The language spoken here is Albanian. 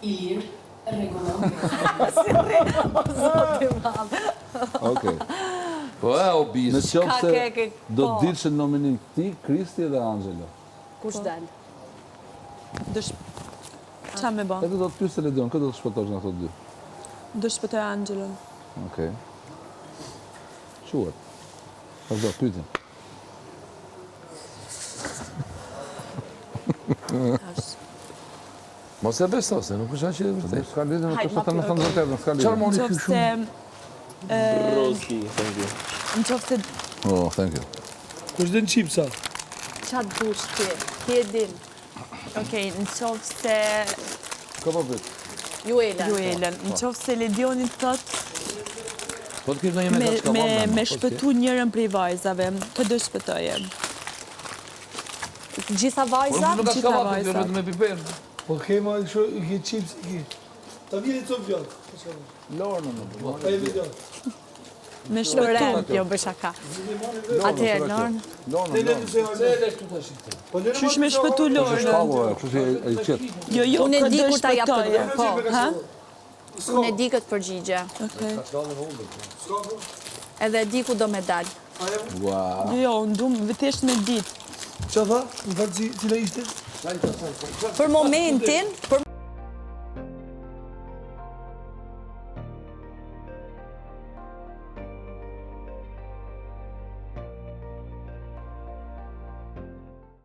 Ilir, rregullon. O zoti madh. Okej. Po e o bis. Në qoftë se do të po. dilsh në nominim ti, Kristi dhe Angelo. Kush dal? Qa me ba? Edhe do të pyesë Ledion, këtë do të shpëtosh nga ato dy. Do shpëtoj Angelën. Okej. Quhet. Vazhdo, pyetje. Mos e beso, se nuk është aq e vërtetë. S'ka lidhje me këtë të më thënë vërtetën, s'ka lidhje. Çfarë moni Në ky qoftë se... Roski, thank you. Në qoftë se... Oh, thank you. Kush den chipsa? Qa dush ti? Ti e din. Okej, në qoftë se... Ka po pyet. Juela. Juelen, në qoftë se Ledionit thot Po të kish ndonjë mesazh ka me shpëtu njërën prej vajzave, të do shpëtoje. Gjitha Po vajzat? nuk ka Gjitha skavatë, vajzat. vetëm me piper. Po kema kështu i ke chips i ke. Ta vjen të vjot. Lorën më. Pa e vjen. Me Loren, shpëtu. jo bë shaka. Atëherë, Lorn. Lorën. Se le këtu tash. Po le Qysh me shpëtu Lorën? Shkallë, kështu si ai qet. Jo, Unë e këtë di do kur ta jap të shpëtoje. po. Ha? Unë e di këtë përgjigje. Okej. Edhe e di ku do me dal. Wow. Jo, unë du thjesht me ditë. Qa tha? Në fakt cila ishte? Për momentin, për